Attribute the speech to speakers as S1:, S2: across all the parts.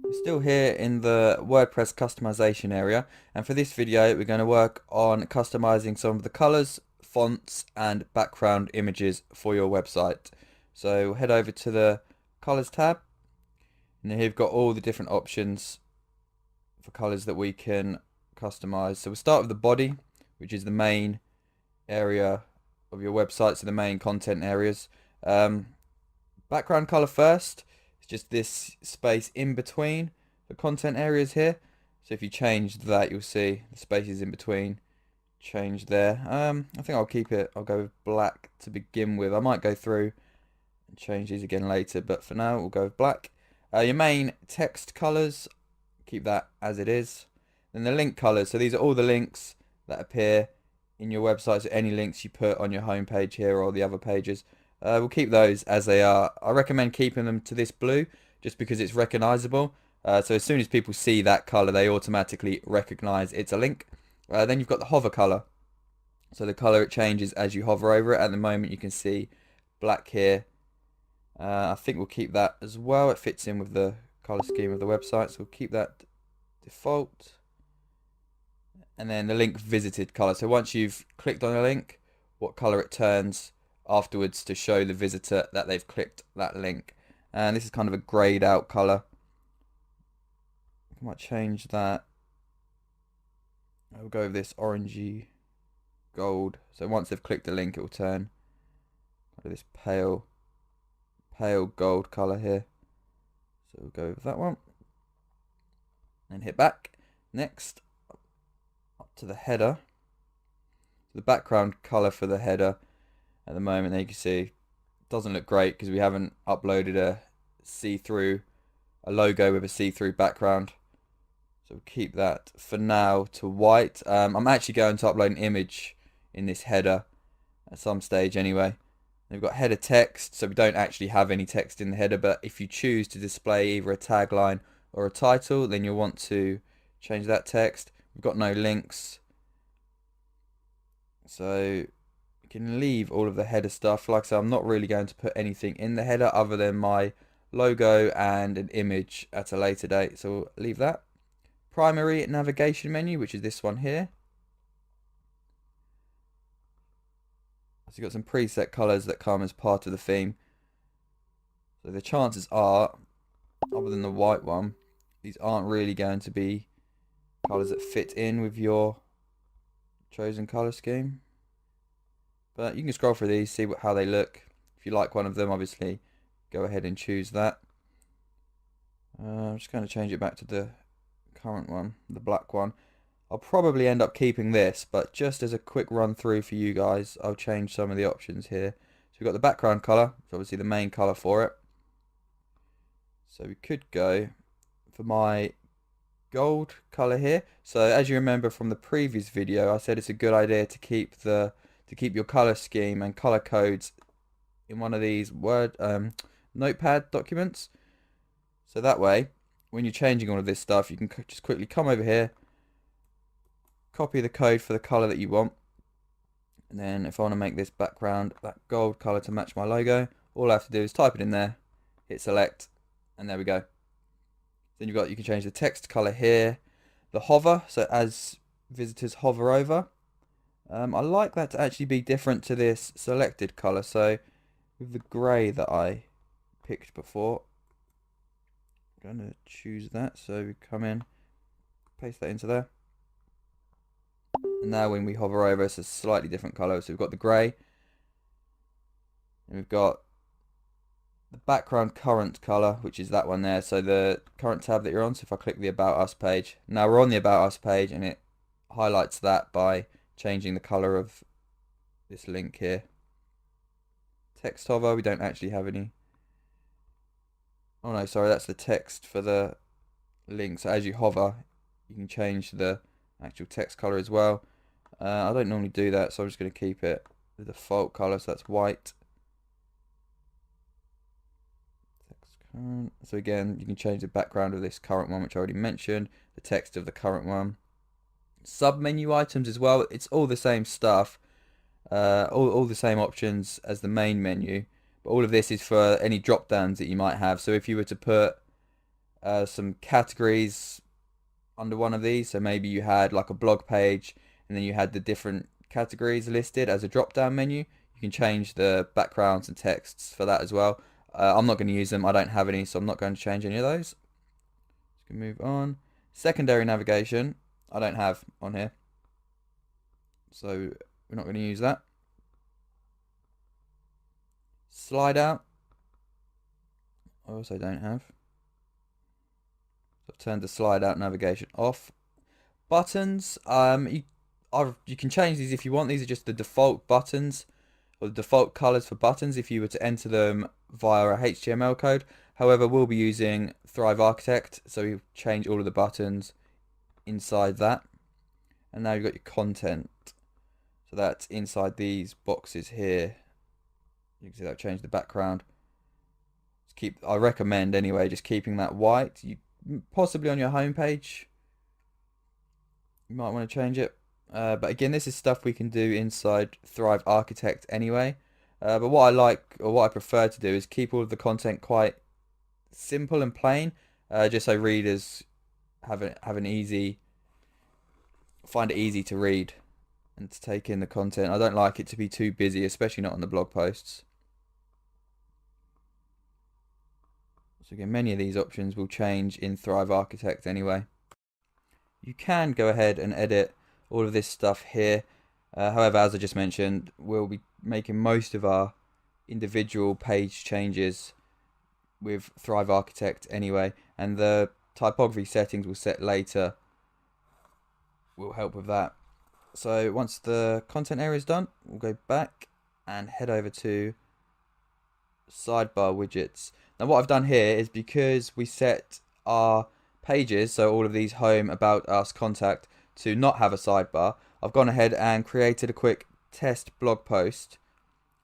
S1: We're still here in the WordPress customization area, and for this video we're going to work on customizing some of the colors, fonts and background images for your website. So head over to the colors tab, and here you've got all the different options for colors that we can customize. So we'll start with the body, which is the main area of your website, so the main content areas. Background color first. It's just this space in between the content areas here. So if you change that, you'll see the spaces in between change there. I think I'll keep it. I'll go with black to begin with. I might go through and change these again later, but for now we'll go with black. Your main text colors, keep that as it is. Then the link colors. So these are all the links that appear in your website. So any links you put on your home page here or the other pages. We'll keep those as they are. I recommend keeping them to this blue just because it's recognizable. So as soon as people see that color, they automatically recognize it's a link. Then you've got the hover color. So the color it changes as you hover over it. At the moment you can see black here. I think we'll keep that as well. It fits in with the color scheme of the website, so we'll keep that default. And then the link visited color. So once you've clicked on a link, what color it turns afterwards to show the visitor that they've clicked that link. And this is kind of a grayed out color. I might change that. I'll go with this orangey gold. So once they've clicked the link, it will turn this pale gold color here. So we'll go with that one and hit back. Next, up to the header. The background color for the header at the moment, there you can see, doesn't look great because we haven't uploaded a logo with a see-through background. So we'll keep that for now to white. I'm actually going to upload an image in this header at some stage anyway. We've got header text, so we don't actually have any text in the header, but if you choose to display either a tagline or a title, then you'll want to change that text. We've got no links, so you can leave all of the header stuff. Like I said, I'm not really going to put anything in the header other than my logo and an image at a later date, so we'll leave that. Primary navigation menu, which is this one here. So you've got some preset colors that come as part of the theme. So the chances are, other than the white one, these aren't really going to be colors that fit in with your chosen color scheme. But you can scroll through these, see how they look. If you like one of them, obviously, go ahead and choose that. I'm just going to change it back to the current one, the black one. I'll probably end up keeping this, but just as a quick run through for you guys, I'll change some of the options here. So we've got the background color, which is obviously the main color for it. So we could go for my gold color here. So as you remember from the previous video, I said it's a good idea to keep your color scheme and color codes in one of these Word notepad documents. So that way, when you're changing all of this stuff, you can just quickly come over here, copy the code for the color that you want, and then if I want to make this background that gold color to match my logo, all I have to do is type it in there, hit select, and there we go. Then you can change the text color here, the hover, so as visitors hover over, I like that to actually be different to this selected color. So with the gray that I picked before, I'm going to choose that. So we come in, paste that into there. And now when we hover over, it's a slightly different color. So we've got the gray, and we've got the background current color, which is that one there. So the current tab that you're on. So if I click the About Us page, now we're on the About Us page, and it highlights that by changing the color of this link here. Text hover, we don't actually have any. Oh no, sorry, that's the text for the link. So as you hover, you can change the actual text color as well. I don't normally do that, so I'm just going to keep it the default color, so that's white. Text current. So again, you can change the background of this current one, which I already mentioned, the text of the current one. Sub menu items as well, it's all the same stuff, all the same options as the main menu, but all of this is for any drop downs that you might have. So if you were to put some categories under one of these. So maybe you had like a blog page and then you had the different categories listed as a drop down menu. You can change the backgrounds and texts for that as well. I'm not going to use them. I don't have any, so I'm not going to change any of those. Let's move on. Secondary navigation, I don't have on here, so we're not going to use that. Slide out, I also don't have. So I've turned the slide out navigation off. Buttons, you can change these if you want. These are just the default buttons, or the default colors for buttons if you were to enter them via a HTML code. However, we'll be using Thrive Architect, so you change all of the buttons inside that. And now you've got your content. So that's inside these boxes here. You can see that I've changed the background. I recommend anyway, just keeping that white. You possibly on your home page, you might want to change it. But again, this is stuff we can do inside Thrive Architect anyway. But what I like, or what I prefer to do, is keep all of the content quite simple and plain, just so readers find it easy to read and to take in the content. I don't like it to be too busy, especially not on the blog posts. So again, many of these options will change in Thrive Architect anyway. You can go ahead and edit all of this stuff here. However, as I just mentioned, we'll be making most of our individual page changes with Thrive Architect anyway, and the typography settings we'll set later will help with that. So once the content area is done, we'll go back and head over to sidebar widgets. Now what I've done here is, because we set our pages, so all of these home, about us, contact, to not have a sidebar, I've gone ahead and created a quick test blog post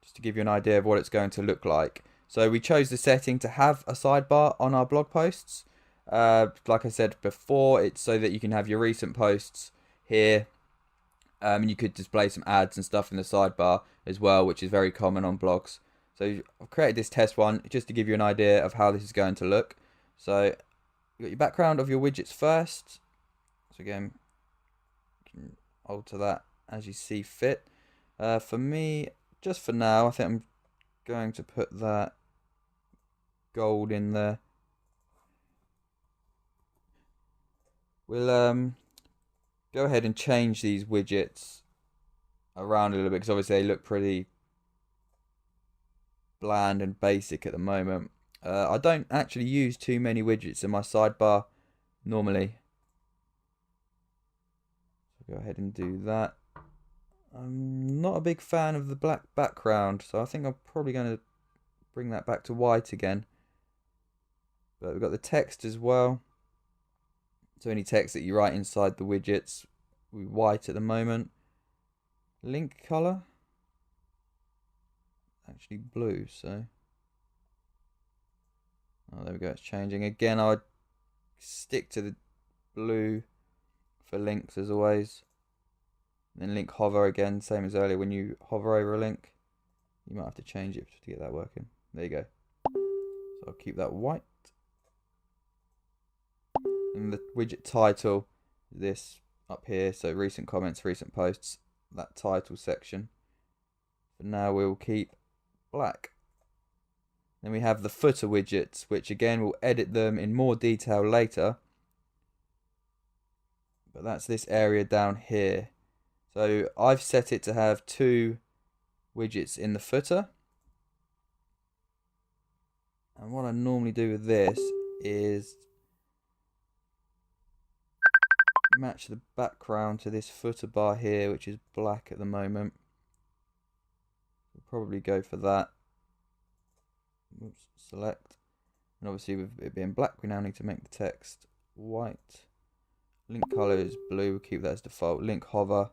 S1: just to give you an idea of what it's going to look like. So we chose the setting to have a sidebar on our blog posts. Like I said before, it's so that you can have your recent posts here, and you could display some ads and stuff in the sidebar as well, which is very common on blogs. So I've created this test one just to give you an idea of how this is going to look. So you got your background of your widgets first. So again, you can alter that as you see fit. For me, just for now, I think I'm going to put that gold in there. We'll go ahead and change these widgets around a little bit, because obviously they look pretty bland and basic at the moment. I don't actually use too many widgets in my sidebar normally. So go ahead and do that. I'm not a big fan of the black background, so I think I'm probably going to bring that back to white again. But we've got the text as well. So any text that you write inside the widgets will be white at the moment. Link color, actually blue, so there we go, it's changing again. I would stick to the blue for links as always, then link hover again, same as earlier. When you hover over a link, you might have to change it to get that working. There you go. So I'll keep that white. And the widget title, this up here, so recent comments, recent posts, that title section. For now we'll keep black. Then we have the footer widgets, which again we'll edit them in more detail later. But that's this area down here. So I've set it to have 2 widgets in the footer. And what I normally do with this is match the background to this footer bar here, which is black at the moment. We'll probably go for that. Oops, select. And obviously with it being black, we now need to make the text white. Link color is blue, we'll keep that as default. Link hover,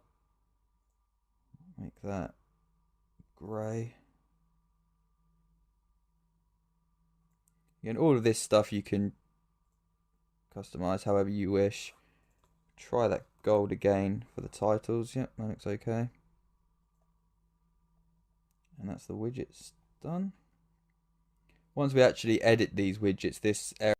S1: make that grey. And all of this stuff you can customize however you wish. Try that gold again for the titles. Yep, that looks okay. And that's the widgets done. Once we actually edit these widgets, this area